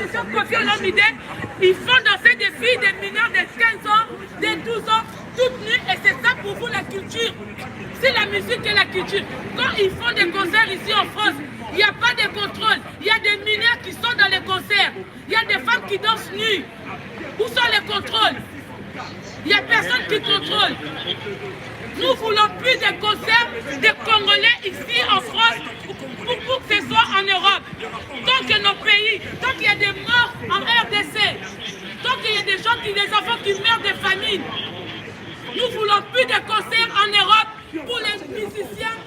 monsieur Kofi Olomide, ils font danser des filles, des mineurs de 15 ans, de 12 ans, toutes nues, et c'est ça pour vous la culture. C'est la musique et la culture. Quand ils font des concerts ici en France, il n'y a pas de contrôle. Il y a des mineurs qui sont dans les concerts. Il y a des femmes qui dansent nues. Où sont les contrôles? Il n'y a personne qui contrôle. Nous voulons plus de concerts des Congolais ici en France pour que ce soit en Europe. Tant que nos pays, tant qu'il y a des morts en RDC, tant qu'il y a des gens des enfants qui meurent de famine, nous voulons plus de concerts en Europe pour les musiciens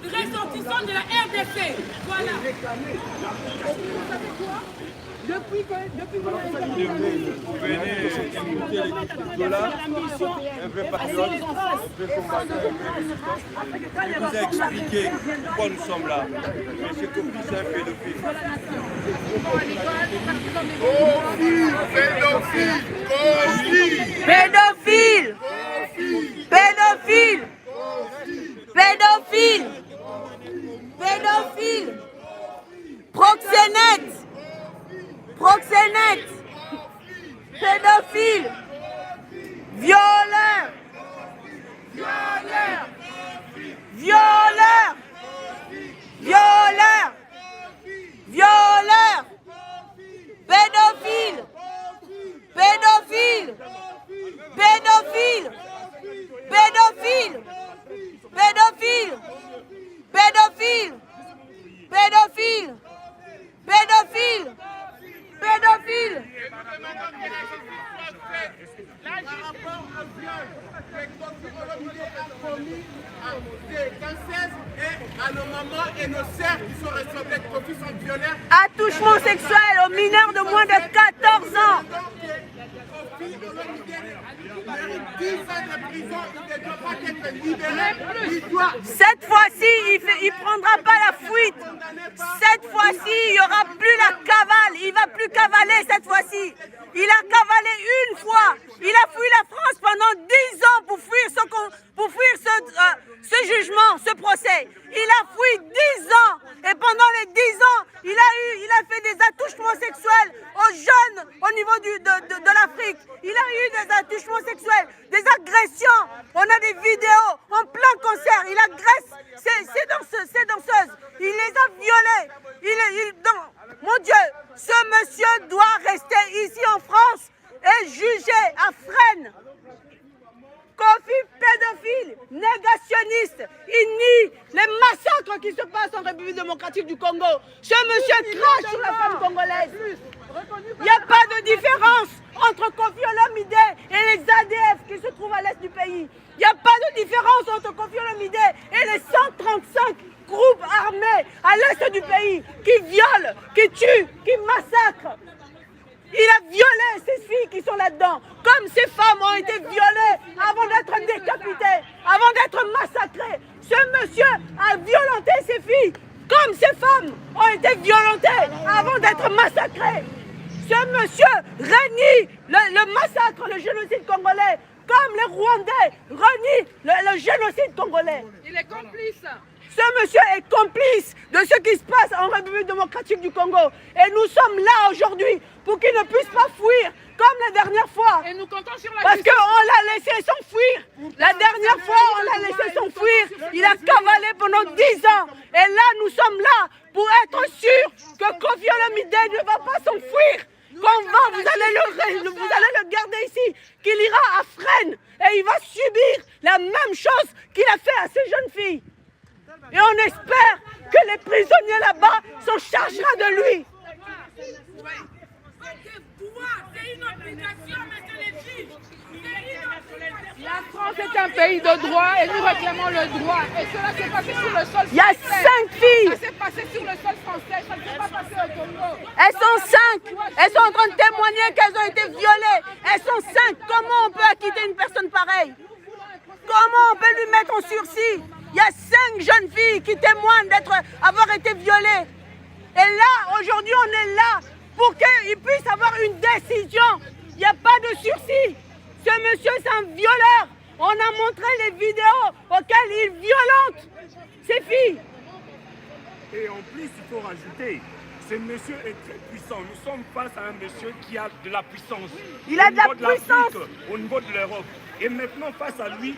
ressortissants de la RDC. Voilà. Vous savez quoi? Depuis vous venez écouter les là, un vrai patriote, un vrai combattant, il vous a expliqué pourquoi nous sommes là. Monsieur Kofi, c'est un pédophile. Pédophile! Pédophile! Pédophile! Pédophile! Proxénète! Proxénète! Pédophile! Violeur! Violeur! Violeur! Violeur! Violeur! Pédophile! Pédophile! Pédophile! Pédophile! Pédophile! Pédophile! Pédophile! Pédophile! Pédophile! Là, par rapport au viol que Kofi Olomide a commis de 15 et à nos mamans et nos sœurs qui sont ressemblées de Kofi sont violées. Attouchement sexuel aux mineurs de moins de 14 ans. Kofi Olomide mérite 10 ans de prison, il ne doit pas être libéré. Cette fois-ci, il ne prendra pas la fuite. Cette fois-ci, il n'y aura plus la cavale. Il ne va plus cavaler cette fois-ci. Il a cavalé une fois. Il a fui la France pendant 10 ans pour fuir ce jugement, ce procès. Il a fui 10 ans. Et pendant les 10 ans, il a fait des attouchements sexuels aux jeunes au niveau de l'Afrique. Il a eu des attouchements sexuels, des agressions. On a des vidéos en plein concert. Il agresse ces danseuses. Il les a violées. Mon Dieu, ce monsieur doit rester ici en France et jugé à Fresnes. Kofi, pédophile, négationniste, il nie les massacres qui se passent en République démocratique du Congo. Ce monsieur crache sur la femme congolaise. Il n'y a pas de différence entre Kofi Olomide et les ADF qui se trouvent à l'est du pays. Il n'y a pas de différence entre Kofi Olomide et les 135 groupes armés à l'est du pays qui violent, qui tuent, qui massacrent. Il a violé ces filles qui sont là-dedans, comme ces femmes ont été violées avant d'être décapitées, avant d'être massacrées. Ce monsieur a violenté ces filles, comme ces femmes ont été violentées avant d'être massacrées. Ce monsieur renie le massacre, le génocide congolais, comme les Rwandais renient le génocide congolais. Il est complice. Ce monsieur est complice de ce qui se passe en République démocratique du Congo. Et nous sommes là aujourd'hui pour qu'il ne puisse pas fuir comme la dernière fois. Et nous comptons sur la Parce qu'on l'a laissé s'enfuir. La dernière fois, on l'a laissé s'enfuir. Il a cavalé pendant 10 ans. Et là, nous sommes là pour être sûrs que Kofi Olomide ne va pas s'enfuir. Vous allez le garder ici, qu'il ira à Fresnes et il va subir la même chose qu'il a fait à ces jeunes filles. Et on espère que les prisonniers là-bas s'en chargera de lui. La France est un pays de droit et nous réclamons le droit. Et cela s'est passé sur le sol français. Il y a 5 filles. Ça s'est passé sur le sol français, ça ne s'est pas passé au Congo. Elles sont 5. Elles sont en train de témoigner qu'elles ont été violées. Elles sont 5. Comment on peut acquitter une personne pareille? Comment on peut lui mettre en sursis? Il y a 5 jeunes filles qui témoignent avoir été violées. Et là, aujourd'hui, on est là pour qu'il puisse avoir une décision. Il n'y a pas de sursis. Ce monsieur, c'est un violeur. On a montré les vidéos auxquelles il violente ces filles. Et en plus, il faut rajouter, Ce monsieur est très puissant. Nous sommes face à un monsieur qui a de la puissance. Il a de la puissance. Au niveau de l'Europe. Et maintenant, face à lui,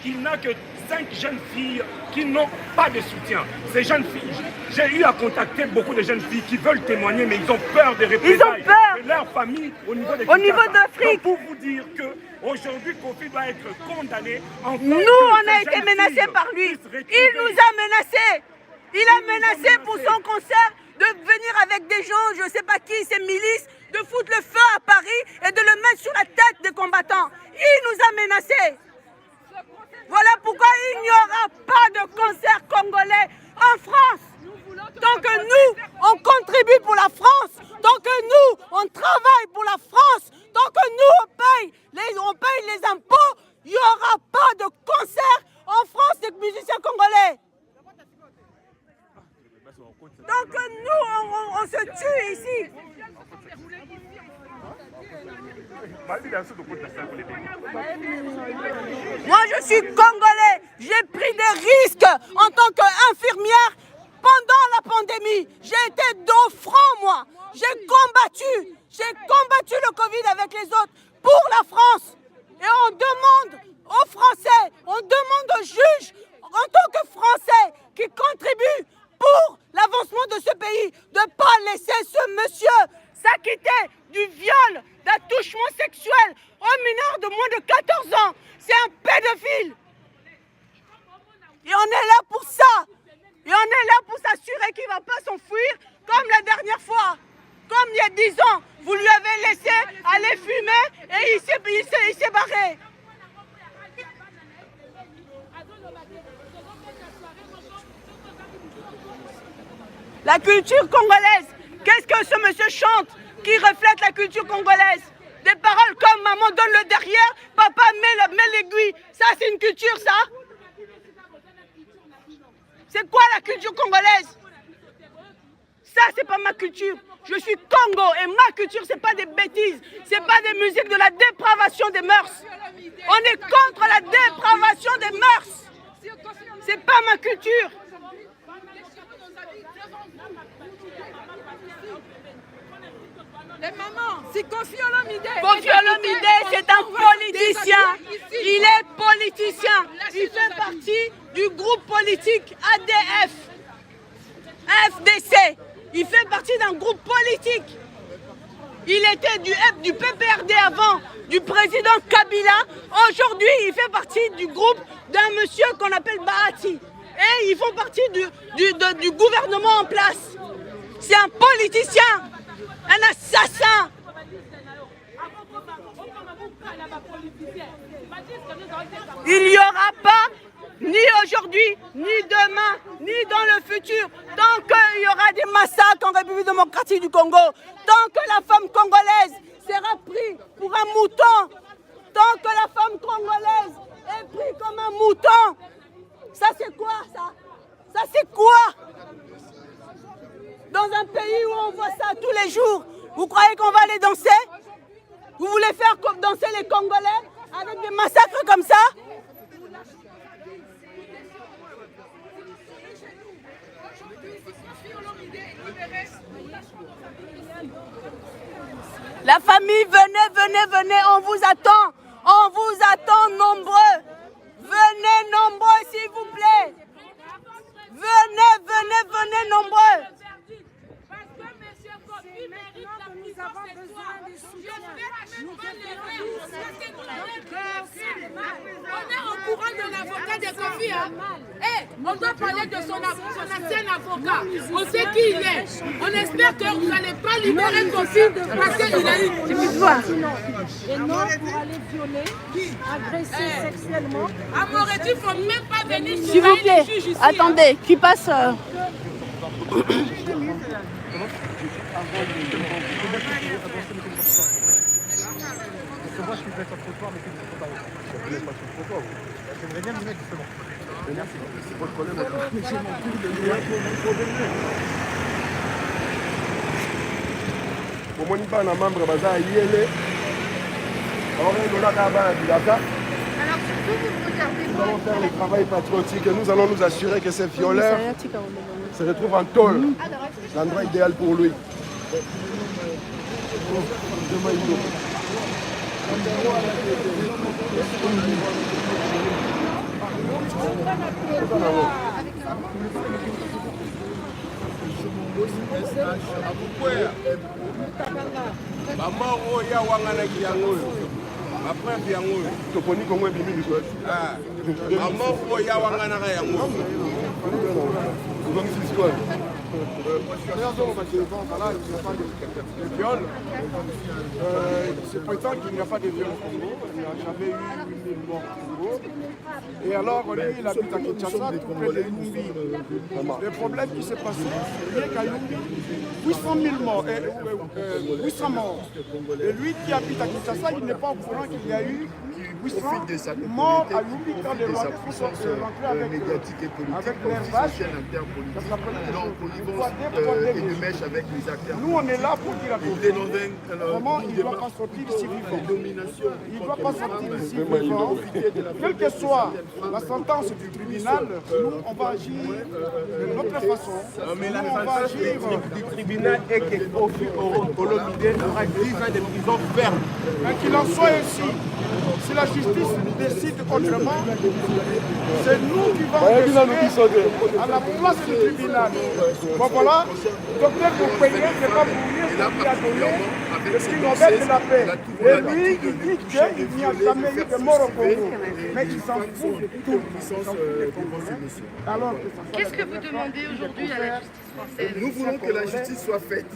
il n'a que 5 jeunes filles qui n'ont pas de soutien. Ces jeunes filles, j'ai eu à contacter beaucoup de jeunes filles qui veulent témoigner, mais ils ont peur des représailles. Ils ont peur de leur famille au niveau de d'Afrique. Pour vous dire qu'aujourd'hui, Kofi doit être condamné. Nous, on a été menacés par lui. Il nous a menacés. Il a menacé pour son concert de venir avec des gens, je ne sais pas qui, ces milices, de foutre le feu à Paris et de le mettre sur la tête des combattants. Il nous a menacés. Voilà pourquoi il n'y aura pas de concert congolais en France. Tant que nous, on contribue pour la France, tant que nous, on travaille pour la France, tant que nous, on paye les impôts, il n'y aura pas de concert en France des musiciens congolais. Donc nous, on se tue ici. Moi, je suis congolais. J'ai pris des risques en tant qu'infirmière pendant la pandémie. J'ai été dos franc, moi. J'ai combattu le Covid avec les autres pour la France. Et on demande aux Français, on demande aux juges, en tant que Français, qui contribuent pour l'avancement de ce pays, de ne pas laisser ce monsieur s'acquitter du viol, d'attouchement sexuel aux mineurs de moins de 14 ans. C'est un pédophile. Et on est là pour ça. Et on est là pour s'assurer qu'il ne va pas s'enfuir comme la dernière fois. Comme il y a 10 ans, vous lui avez laissé aller fumer et il s'est barré. La culture congolaise, qu'est-ce que ce monsieur chante qui reflète la culture congolaise? Des paroles comme « Maman donne le derrière, papa met l'aiguille ». Ça, c'est une culture, ça? C'est quoi la culture congolaise? Ça, c'est pas ma culture. Je suis Congo et ma culture, c'est pas des bêtises. C'est pas des musiques de la dépravation des mœurs. On est contre la dépravation des mœurs. C'est pas ma culture. Les mamans, c'est Kofi Olomide. Kofi Olomide, c'est un politicien. Il est politicien. Il fait partie du groupe politique ADF, FDC. Il fait partie d'un groupe politique. Il était du PPRD avant, du président Kabila. Aujourd'hui, il fait partie du groupe d'un monsieur qu'on appelle Bahati. Et ils font partie du gouvernement en place. C'est un politicien. Un assassin. Il n'y aura pas, ni aujourd'hui, ni demain, ni dans le futur, tant qu'il y aura des massacres en République démocratique du Congo, tant que la femme congolaise sera prise pour un mouton, tant que la femme congolaise est prise comme un mouton. Ça c'est quoi ça? Ça c'est quoi? Dans un pays où on voit ça tous les jours, vous croyez qu'on va aller danser? Vous voulez faire danser les Congolais avec des massacres comme ça? La famille, venez, on vous attend nombreux. Venez nombreux s'il vous plaît. Venez nombreux. On est au courant de l'avocat de Kofi. On doit parler de son ancien avocat. On sait qui il est. On espère que vous n'allez pas libérer Kofi parce qu'il a eu une histoire. Et non pour aller violer, agresser sexuellement. À Moretti, il ne faut même pas venir sur s'il vous plaît, attendez, qui passe Moi je suis prêt sur le trottoir, mais c'est pas je ne pas sur le trottoir. J'aimerais bien m'y mettre justement. Merci. C'est pas le problème. Mais j'ai mon coup de Pour mon membre baza yele. Alors surtout vous regardez. Nous allons faire le travail patriotique et nous allons nous assurer que ces violeurs se retrouve en tôle. L'endroit idéal pour lui. Maman oya wangana kiyango. Après biango. Toponi Congo et Bimi du Côte. Maman oya wangana yango. Donc c'est quoi? De viol. Il se prétend qu'il n'y a pas de viol au Congo. Il n'y a jamais eu une mort au Congo. Et alors, lui, il habite à Kinshasa, tout près de Lumbi. Le problème qui s'est passé, c'est qu'à Lumbi, 800 000 morts, 800 morts. Et lui qui habite à Kinshasa, il n'est pas au courant qu'il y a eu 800 morts à Lumbi quand les gens sont rentrés avec les vaches. Et de mèche avec les acteurs. Nous, on est là pour dire à tout vraiment, il ne doit pas sortir d'ici vivant. Il ne doit pas sortir d'ici vivant. Quelle que soit la sentence du tribunal, nous, on va agir de notre façon. Mais la on va agir du tribunal est que Olomide aura 10 ans de prison ferme. Mais qu'il en soit ainsi. Si la justice décide autrement, c'est nous qui vont décider à la place du tribunal. Bon voilà, docteur Boupéé n'est pas mourir, c'est qui a donné le prix Nobel de la paix. Et lui, il dit qu'il n'y a jamais eu de mort au Congo. Mais il s'en fout de tout. Alors, qu'est-ce que vous demandez aujourd'hui à la justice française? Nous voulons que la justice soit faite.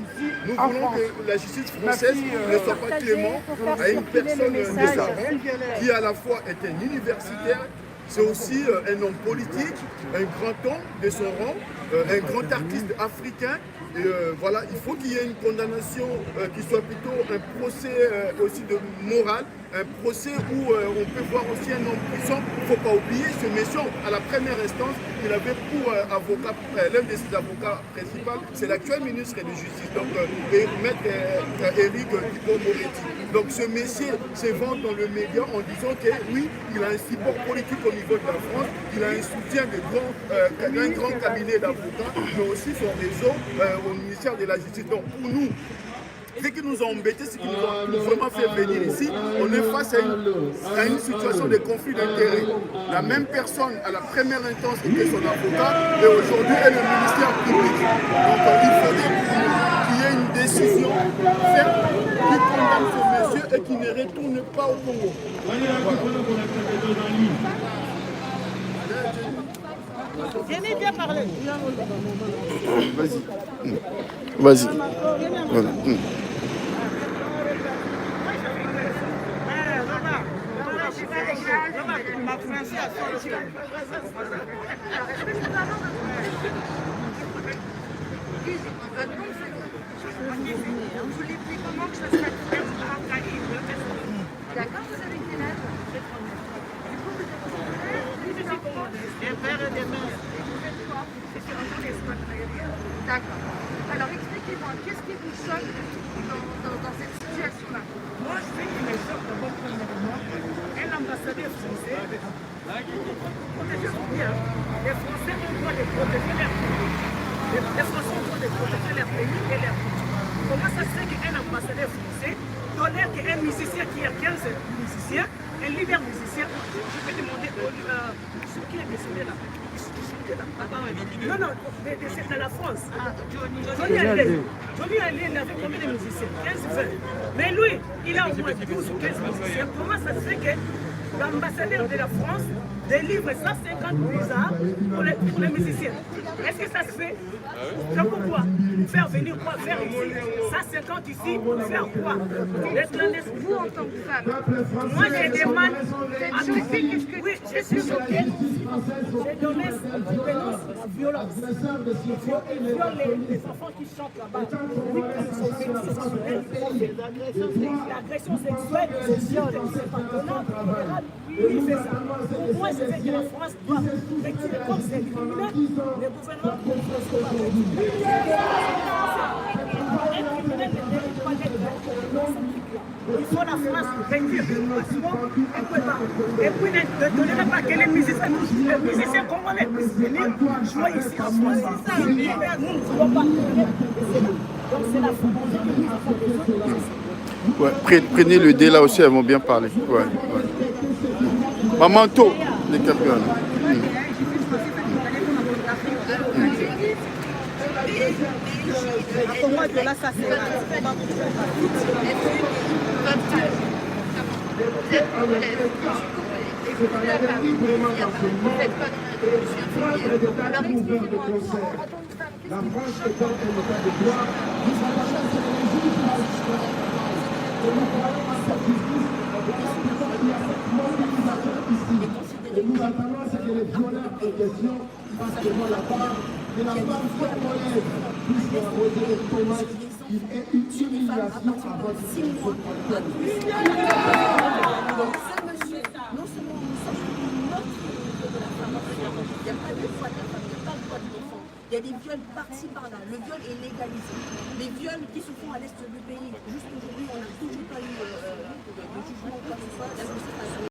Nous voulons que la justice française ne soit pas clément à une personne de sa rang qui à la fois est un universitaire, c'est aussi un homme politique, un grand homme de son rang, un grand artiste africain. Et voilà, il faut qu'il y ait une condamnation qui soit plutôt un procès aussi de morale, un procès où on peut voir aussi un homme puissant. Il ne faut pas oublier ce monsieur, à la première instance, il avait pour avocat, l'un de ses avocats principaux, c'est l'actuel ministre de Justice, donc maître Éric Dupond-Moretti. Donc ce monsieur se vend dans le média en disant que oui, il a un support politique au niveau de la France, il a un soutien d'un grand cabinet d'avocats, mais aussi son réseau au ministère de la Justice. Donc pour nous, ce qui nous a embêtés, ce qui nous a vraiment fait venir ici, on est face à une situation de conflit d'intérêts. La même personne à la première instance était son avocat et aujourd'hui est le ministère public. Donc il faudrait qu'il y ait une décision ferme qui condamne ce monsieur et qui ne retourne pas au Congo. Jenny, viens parler. Vas-y. Vas-y. Voilà. D'accord, vous avez quel âge? Des pères et des mères. D'accord. Alors expliquez-moi, qu'est-ce qui vous choque dans cette situation-là? Moi, je sais qu'il me choque d'abord premièrement. Un ambassadeur français, protégez-vous bien. Les Français ont le droit de protéger leur pays. Les Français ont le droit de protéger leur pays et leur culture. Comment ça se fait qu'un ambassadeur français tolère qu'un musicien qui a 15 musiciens, un leader musicien, je vais demander ce qui est décédé là. Non, non, c'est à la France. Johnny Hallyday, il avait combien de musiciens? 15, 20. Mais lui, il a au moins 12 ou 15 musiciens. Comment ça se fait que l'ambassadeur de la France délivre 150 visas pour les musiciens? Est-ce que ça se fait? C'est pourquoi? Faire venir quoi? Faire ici 150 ici, pour faire quoi? Vous en tant que femme, Moi, je demande à tout choquée, oui, je suis choquée. J'ai donné une dénonce à violence. Ils violent les enfants qui chantent là-bas. L'agression sexuelle, c'est pas tenable. Il fait ça. Pour moi, c'est que la France doit rectifier comme c'est criminel. Le gouvernement ne peut pas rectifier. Un criminel ne mérite pas d'être Il faut la France réduire facilement et puis ne donner pas que les musiciens congolais puissent venir jouer ici en France. Nous ne voulons pas. Donc c'est la France. Ouais, prenez le dé là aussi, elles vont bien parler. Ouais, ouais. Maman To, les Caprioles. La France est en état de droit jusqu'à la chance de et nous croyons à cette justice. Il y a cette mobilisation ici. Et nous attendons ce que les violeurs en question fassent devant la barre de la femme congolaise puisse arroser les tomates. Il est une humiliation à votre situation. Non seulement nous sommes notre de la femme, il n'y a pas de droit de la femme, il n'y a pas de droit de l'enfant. Il y a des viols par-ci par-là. Le viol est légalisé. Les viols qui se font à l'est du pays, juste aujourd'hui, on n'a toujours pas eu de jugement ou quoi que ce soit.